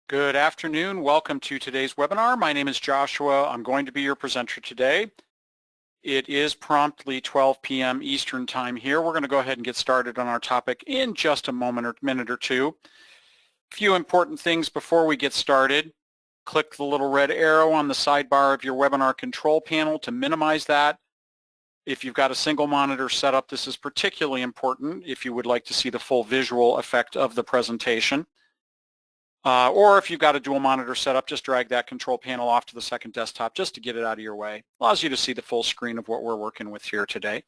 Good afternoon. Welcome to today's webinar. My name is Joshua. I'm going to be your presenter today. It is promptly 12 p.m. Eastern Time here. We're going to go ahead and get started on our topic in just a minute or two. A few important things before we get started. Click the little red arrow on the sidebar of your webinar control panel to minimize that. If you've got a single monitor set up, this is particularly important if you would like to see the full visual effect of the presentation. Or if you've got a dual monitor setup, just drag that control panel off to the second desktop just to get it out of your way. Allows you to see the full screen of what we're working with here today.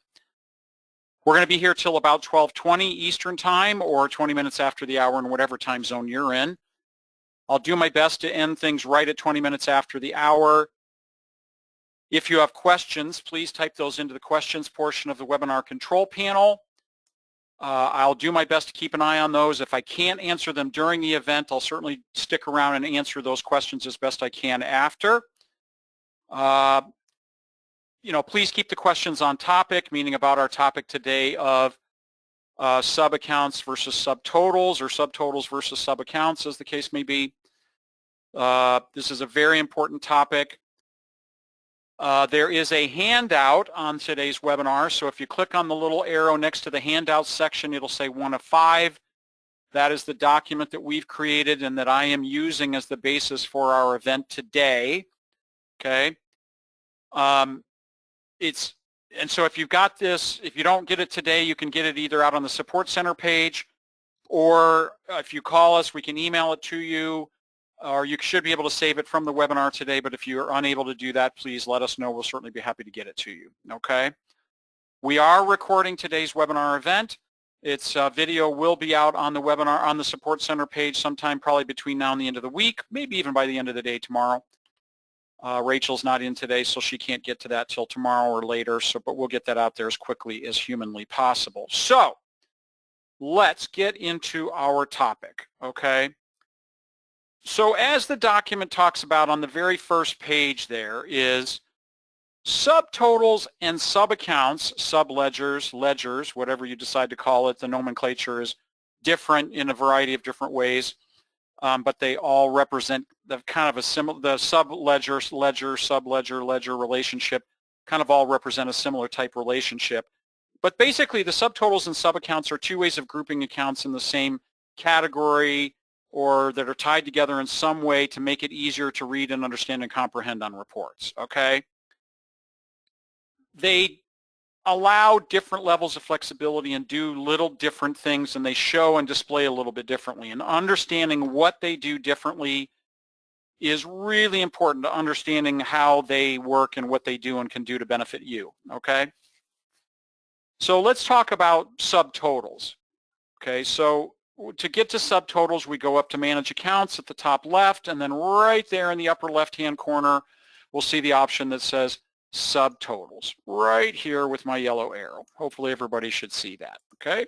We're going to be here till about 12:20 Eastern Time or 20 minutes after the hour in whatever time zone you're in. I'll do my best to end things right at 20 minutes after the hour. If you have questions, please type those into the questions portion of the webinar control panel. I'll do my best to keep an eye on those. If I can't answer them during the event, I'll certainly stick around and answer those questions as best I can after. Please keep the questions on topic, meaning about our topic today of sub-accounts versus subtotals or subtotals versus sub-accounts, as the case may be. This is a very important topic. There is a handout on today's webinar, so if you click on the little arrow next to the handouts section, it'll say 1 of 5. That is the document that we've created and that I am using as the basis for our event today. Okay. And so if you've got this, if you don't get it today, you can get it either out on the Support Center page, or if you call us, we can email it to you. Or you should be able to save it from the webinar today, but if you're unable to do that, please let us know. We'll certainly be happy to get it to you, okay? We are recording today's webinar event. Its video will be out on the webinar on the Support Center page sometime probably between now and the end of the week, maybe even by the end of the day tomorrow. Rachel's not in today, so she can't get to that till tomorrow or later, but we'll get that out there as quickly as humanly possible. So let's get into our topic, okay? So as the document talks about on the very first page there is subtotals and sub-accounts, sub-ledgers, ledgers, whatever you decide to call it. The nomenclature is different in a variety of different ways, but they all represent the kind of a similar, the sub-ledger, ledger, sub-ledger, ledger relationship kind of all represent a similar type relationship. But basically the subtotals and sub-accounts are two ways of grouping accounts in the same category or that are tied together in some way to make it easier to read and understand and comprehend on reports, okay? They allow different levels of flexibility and do little different things, and they show and display a little bit differently. And understanding what they do differently is really important to understanding how they work and what they do and can do to benefit you, okay? So let's talk about subtotals, okay? So to get to subtotals, we go up to Manage Accounts at the top left, and then right there in the upper left-hand corner, we'll see the option that says Subtotals, right here with my yellow arrow. Hopefully everybody should see that, okay?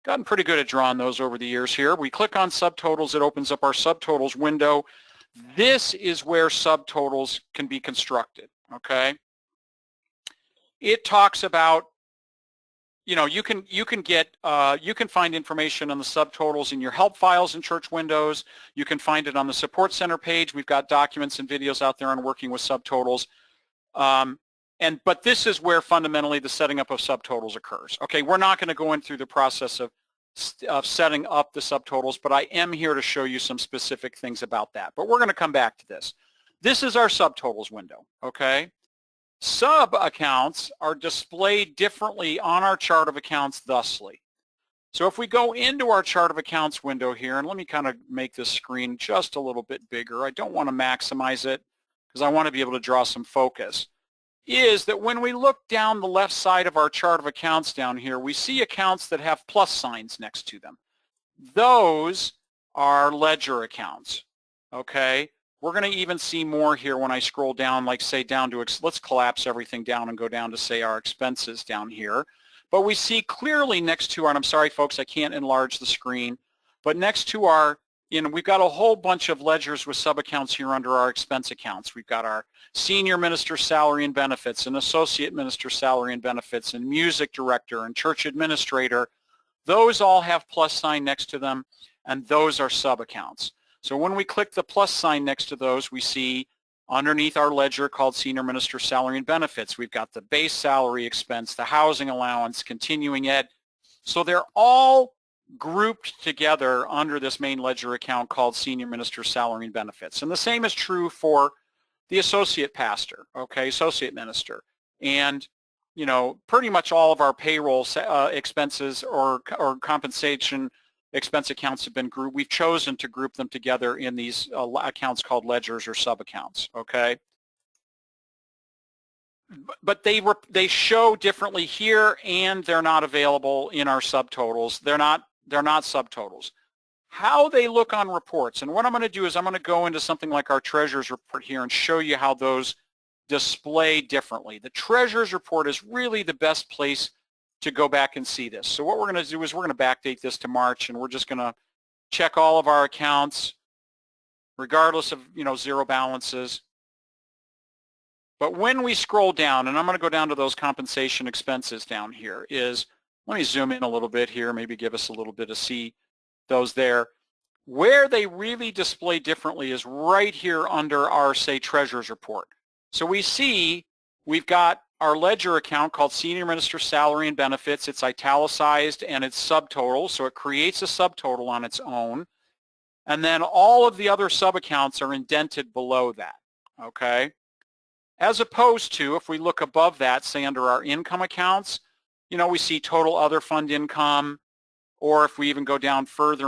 Gotten pretty good at drawing those over the years here. We click on Subtotals, it opens up our Subtotals window. This is where subtotals can be constructed, okay? It talks about, you can find information on the subtotals in your help files in Church Windows. You can find it on the Support Center page. We've got documents and videos out there on working with subtotals. But this is where fundamentally the setting up of subtotals occurs. Okay, we're not going to go in through the process of setting up the subtotals, but I am here to show you some specific things about that. But we're going to come back to this. This is our subtotals window, okay? Sub-accounts are displayed differently on our chart of accounts thusly. So if we go into our chart of accounts window here, and let me kind of make this screen just a little bit bigger. I don't want to maximize it because I want to be able to draw some focus. Is that when we look down the left side of our chart of accounts down here, we see accounts that have plus signs next to them. Those are ledger accounts, okay? We're going to even see more here when I scroll down, like say down to, let's collapse everything down and go down to say our expenses down here. But we see clearly next to our, and I'm sorry folks, I can't enlarge the screen, but next to our, we've got a whole bunch of ledgers with sub-accounts here under our expense accounts. We've got our senior minister salary and benefits and associate minister salary and benefits and music director and church administrator. Those all have plus sign next to them, and those are sub-accounts. So when we click the plus sign next to those, we see underneath our ledger called Senior Minister Salary and Benefits, we've got the base salary expense, the housing allowance, continuing ed. So they're all grouped together under this main ledger account called Senior Minister Salary and Benefits. And the same is true for the associate pastor, okay, associate minister. And, you know, pretty much all of our payroll expenses or compensation expense accounts have been grouped. We've chosen to group them together in these accounts called ledgers or sub-accounts, okay? But they show differently here, and they're not available in our subtotals. They're not subtotals. How they look on reports, and what I'm going to do is I'm going to go into something like our treasurer's report here and show you how those display differently. The treasurer's report is really the best place to go back and see this. So what we're going to do is we're going to backdate this to March, and we're just going to check all of our accounts regardless of, you know, zero balances. But when we scroll down, and I'm going to go down to those compensation expenses down here, let me zoom in a little bit here, maybe give us a little bit to see those there. Where they really display differently is right here under our, say, treasurer's report. So we see we've got our ledger account called Senior Minister Salary and Benefits. It's italicized and it's subtotal, so it creates a subtotal on its own. And then all of the other sub-accounts are indented below that, okay? As opposed to, if we look above that, say under our income accounts, you know, we see total other fund income, or if we even go down further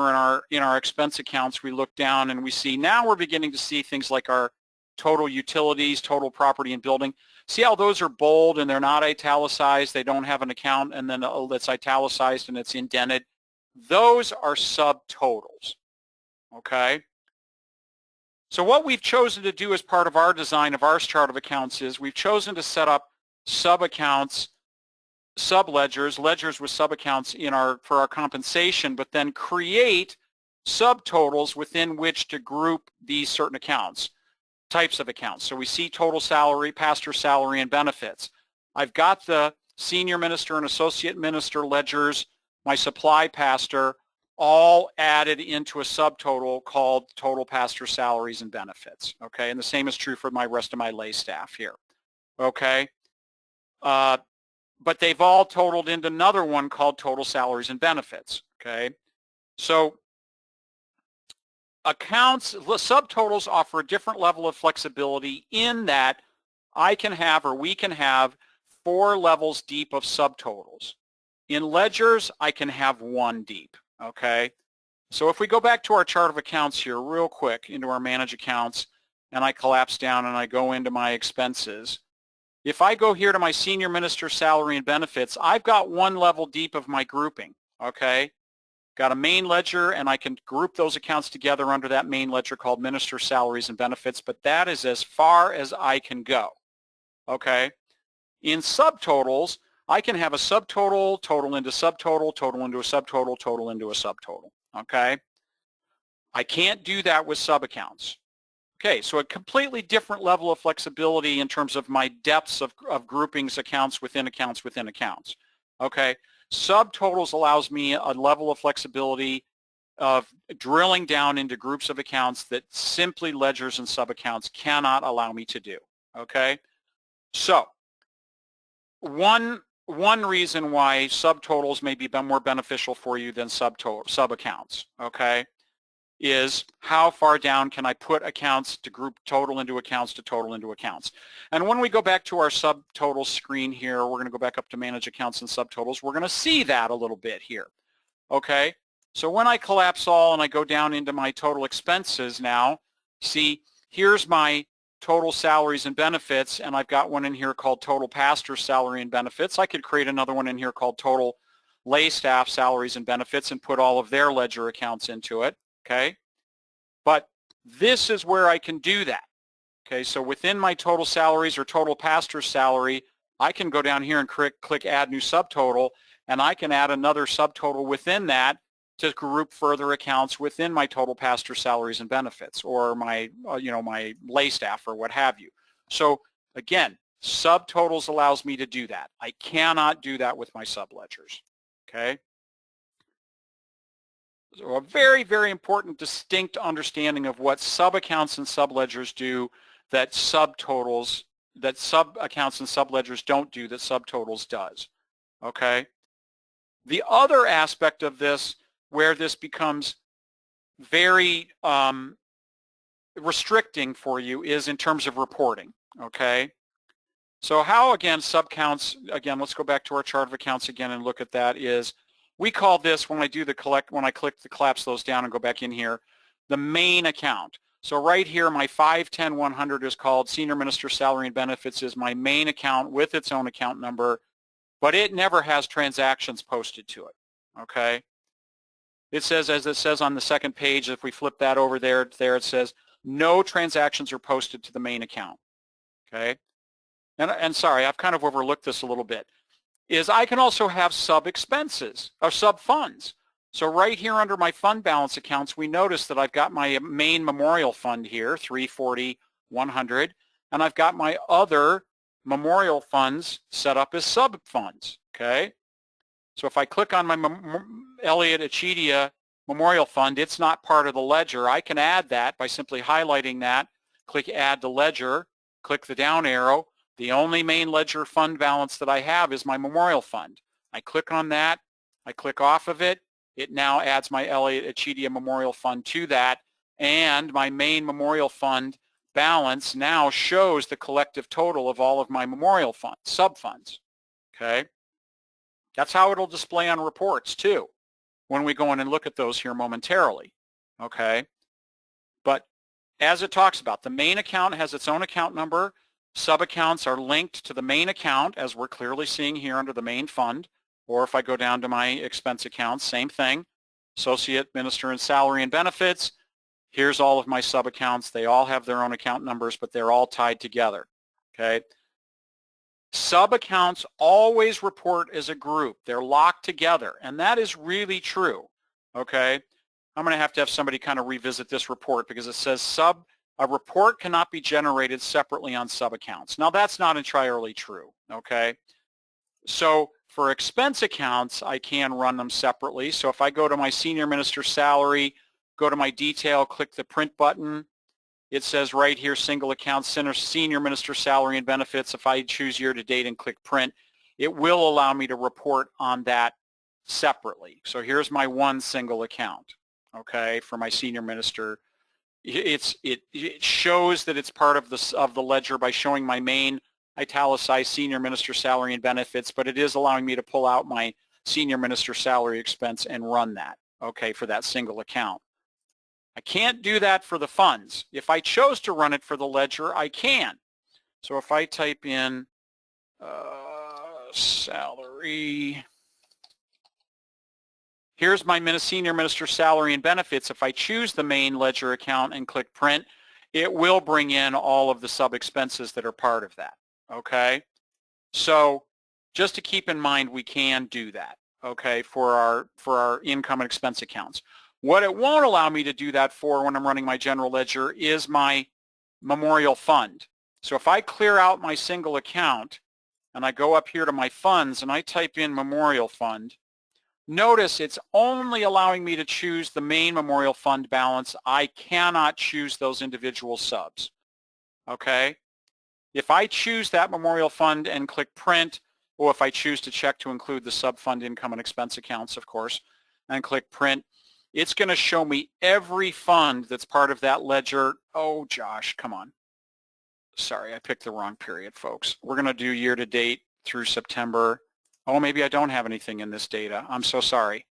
in our expense accounts, we look down and we see, now we're beginning to see things like our total utilities, total property and building. See how those are bold and they're not italicized, they don't have an account and then that's italicized and it's indented. Those are subtotals, okay? So what we've chosen to do as part of our design of our chart of accounts is we've chosen to set up sub-accounts, sub-ledgers, ledgers with sub-accounts for our compensation, but then create subtotals within which to group these certain accounts, types of accounts. So we see total salary, pastor salary, and benefits. I've got the senior minister and associate minister ledgers, my supply pastor, all added into a subtotal called total pastor salaries and benefits, okay? And the same is true for my rest of my lay staff here, okay? But they've all totaled into another one called total salaries and benefits, okay? So subtotals offer a different level of flexibility in that I can have, or we can have, 4 levels deep of subtotals. In ledgers, I can have 1 deep, okay? So if we go back to our chart of accounts here real quick into our manage accounts, and I collapse down and I go into my expenses, if I go here to my senior minister salary and benefits, I've got 1 level deep of my grouping, okay? Got a main ledger, and I can group those accounts together under that main ledger called minister salaries and benefits, but that is as far as I can go, okay? In subtotals, I can have a subtotal, total into subtotal, total into a subtotal, total into a subtotal, okay? I can't do that with subaccounts. Okay, so a completely different level of flexibility in terms of my depths of groupings accounts within accounts within accounts. Okay, subtotals allows me a level of flexibility of drilling down into groups of accounts that simply ledgers and subaccounts cannot allow me to do. Okay, so one reason why subtotals may be more beneficial for you than subaccounts, okay, is how far down can I put accounts to group total into accounts to total into accounts. And when we go back to our subtotal screen here, we're going to go back up to manage accounts and subtotals. We're going to see that a little bit here. Okay, so when I collapse all and I go down into my total expenses now, see, here's my total salaries and benefits, and I've got one in here called total pastor salary and benefits. I could create another one in here called total lay staff salaries and benefits and put all of their ledger accounts into it. Okay, but this is where I can do that. Okay, so within my total salaries or total pastor salary, I can go down here and click add new subtotal, and I can add another subtotal within that to group further accounts within my total pastor salaries and benefits, or my my lay staff or what have you. So again, subtotals allows me to do that. I cannot do that with my subledgers. Okay. So a very, very important distinct understanding of what subaccounts and subledgers do that subtotals, that subaccounts and subledgers don't do that subtotals does, okay? The other aspect of this where this becomes very restricting for you is in terms of reporting, okay? So how, again, subcounts, again, let's go back to our chart of accounts again and look at that, is we call this, when I do the collect, when I click to collapse those down and go back in here, the main account. So right here, my 510-100 is called Senior Minister Salary and Benefits, is my main account with its own account number, but it never has transactions posted to it, okay? It says, as it says on the second page, if we flip that over there, it says, no transactions are posted to the main account, okay? And sorry, I've kind of overlooked this a little bit, is I can also have sub-expenses or sub-funds. So right here under my fund balance accounts, we notice that I've got my main memorial fund here, 340-100, and I've got my other memorial funds set up as sub-funds, okay? So if I click on my Elliott Achidia Memorial Fund, it's not part of the ledger. I can add that by simply highlighting that, click Add to Ledger, click the down arrow. The only main ledger fund balance that I have is my memorial fund. I click on that, I click off of it, it now adds my Elliott Achidia Memorial Fund to that, and my main memorial fund balance now shows the collective total of all of my memorial funds, sub-funds, okay? That's how it'll display on reports too, when we go in and look at those here momentarily, okay? But as it talks about, the main account has its own account number. Sub-accounts are linked to the main account, as we're clearly seeing here under the main fund. Or if I go down to my expense accounts, same thing. Associate, Minister, and Salary and Benefits. Here's all of my sub-accounts. They all have their own account numbers, but they're all tied together, okay? Sub-accounts always report as a group. They're locked together, and that is really true, okay? I'm going to have somebody kind of revisit this report because it says a report cannot be generated separately on sub-accounts. Now, that's not entirely true, okay? So for expense accounts, I can run them separately. So if I go to my Senior Minister Salary, go to my Detail, click the Print button, it says right here, Single Account, Senior Minister Salary and Benefits. If I choose Year to Date and click Print, it will allow me to report on that separately. So here's my one single account, okay, for my Senior Minister. It shows that it's part of the ledger by showing my main italicized Senior Minister Salary and Benefits, but it is allowing me to pull out my Senior Minister Salary expense and run that, okay, for that single account. I can't do that for the funds. If I chose to run it for the ledger, I can. So if I type in salary, here's my Senior Minister Salary and Benefits. If I choose the main ledger account and click Print, it will bring in all of the sub-expenses that are part of that, okay? So just to keep in mind, we can do that, okay, for our income and expense accounts. What it won't allow me to do that for when I'm running my general ledger is my memorial fund. So if I clear out my single account and I go up here to my funds and I type in memorial fund, notice it's only allowing me to choose the main memorial fund balance. I cannot choose those individual subs, okay? If I choose that memorial fund and click Print, or if I choose to check to include the sub-fund income and expense accounts, of course, and click Print, it's going to show me every fund that's part of that ledger. Oh, Josh, come on. Sorry, I picked the wrong period, folks. We're going to do year to date through September. Oh, maybe I don't have anything in this data. I'm so sorry.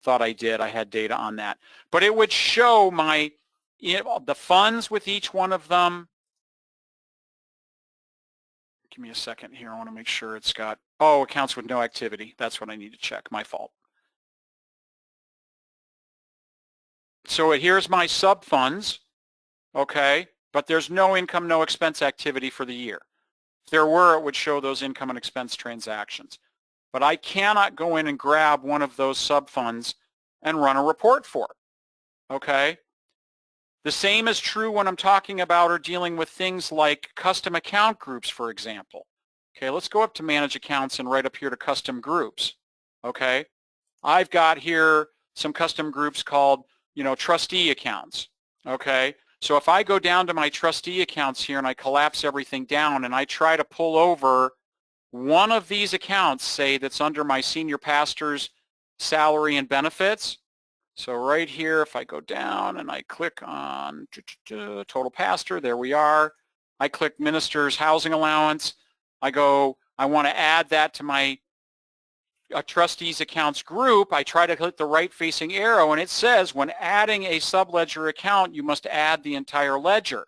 Thought I did. I had data on that. But it would show the funds with each one of them. Give me a second here. I want to make sure it's got, accounts with no activity. That's what I need to check. My fault. So here's my sub-funds, okay, but there's no income, no expense activity for the year. If there were, it would show those income and expense transactions. But I cannot go in and grab one of those sub-funds and run a report for it, okay? The same is true when I'm talking about or dealing with things like custom account groups, for example. Okay, let's go up to Manage Accounts and right up here to Custom Groups, okay? I've got here some custom groups called, trustee accounts, okay? So if I go down to my trustee accounts here and I collapse everything down and I try to pull over one of these accounts, say that's under my senior pastor's salary and benefits. So right here, if I go down and I click on total pastor, there we are. I click minister's housing allowance. I want to add that to my trustees accounts group. I try to click the right facing arrow and it says when adding a subledger account, you must add the entire ledger.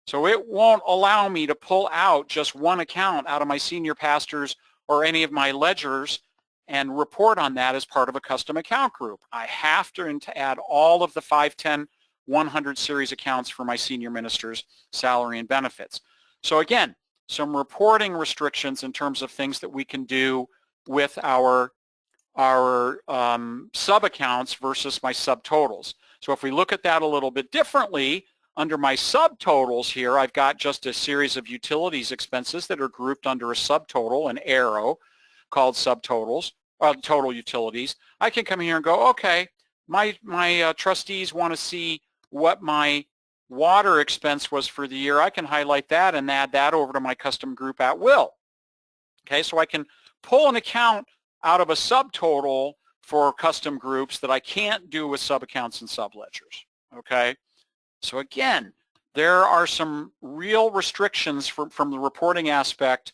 So it won't allow me to pull out just one account out of my senior pastors or any of my ledgers and report on that as part of a custom account group. I have to add all of the 510, 100 series accounts for my senior ministers' salary and benefits. So again, some reporting restrictions in terms of things that we can do with our sub-accounts versus my subtotals. So if we look at that a little bit differently, under my subtotals here, I've got just a series of utilities expenses that are grouped under a subtotal, an arrow called subtotals, total utilities. I can come here and go, okay, my trustees want to see what my water expense was for the year. I can highlight that and add that over to my custom group at will. Okay, so I can pull an account out of a subtotal for custom groups that I can't do with subaccounts and subledgers. Okay, so again, there are some real restrictions from the reporting aspect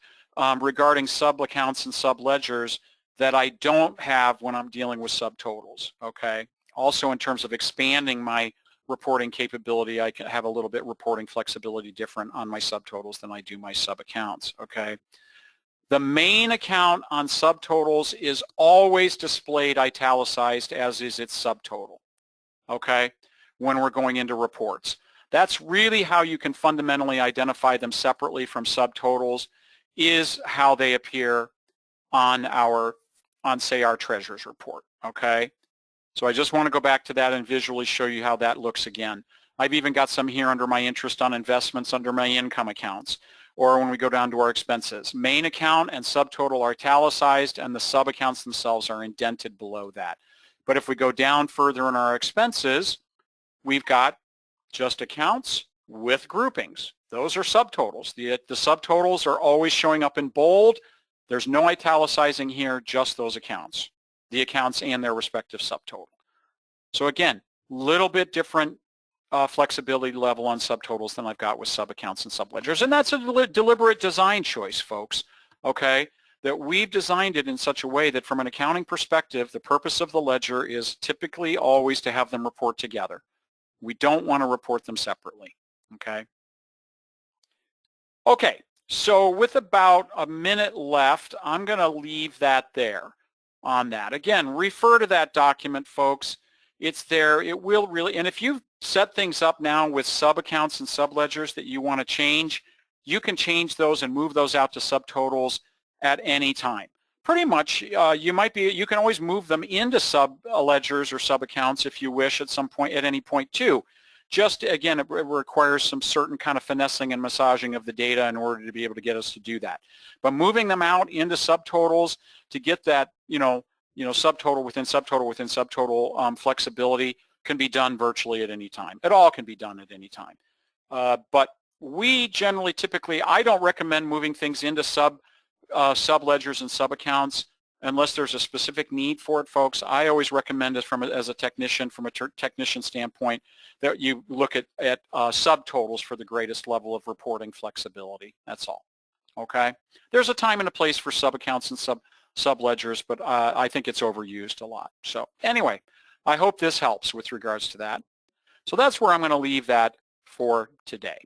regarding subaccounts and subledgers that I don't have when I'm dealing with subtotals. Okay, also in terms of expanding my reporting capability, I can have a little bit reporting flexibility different on my subtotals than I do my subaccounts. Okay. The main account on subtotals is always displayed italicized, as is its subtotal, okay, when we're going into reports. That's really how you can fundamentally identify them separately from subtotals, is how they appear on say, our treasurer's report, okay? So I just want to go back to that and visually show you how that looks again. I've even got some here under my interest on investments under my income accounts, or when we go down to our expenses. Main account and subtotal are italicized and the subaccounts themselves are indented below that. But if we go down further in our expenses, we've got just accounts with groupings. Those are subtotals. The subtotals are always showing up in bold. There's no italicizing here, just those accounts, the accounts and their respective subtotal. So again, little bit different flexibility level on subtotals than I've got with subaccounts and subledgers. And that's a deliberate design choice, folks, okay, that we've designed it in such a way that from an accounting perspective, the purpose of the ledger is typically always to have them report together. We don't want to report them separately, okay? Okay, so with about a minute left, I'm going to leave that there on that. Again, refer to that document, folks. It's there. It will really, and if you've set things up now with subaccounts and subledgers that you want to change, you can change those and move those out to subtotals at any time. Pretty much, you can always move them into subledgers or subaccounts if you wish at some point, at any point too. Just again, it requires some certain kind of finessing and massaging of the data in order to be able to get us to do that. But moving them out into subtotals to get that, subtotal within subtotal within subtotal flexibility can be done virtually at any time. It all can be done at any time. But we generally, typically, I don't recommend moving things into subledgers and subaccounts unless there's a specific need for it, folks. I always recommend it as a technician, from a technician standpoint, that you look at subtotals for the greatest level of reporting flexibility. That's all. Okay. There's a time and a place for subaccounts and subledgers, but I think it's overused a lot. So anyway, I hope this helps with regards to that. So that's where I'm going to leave that for today.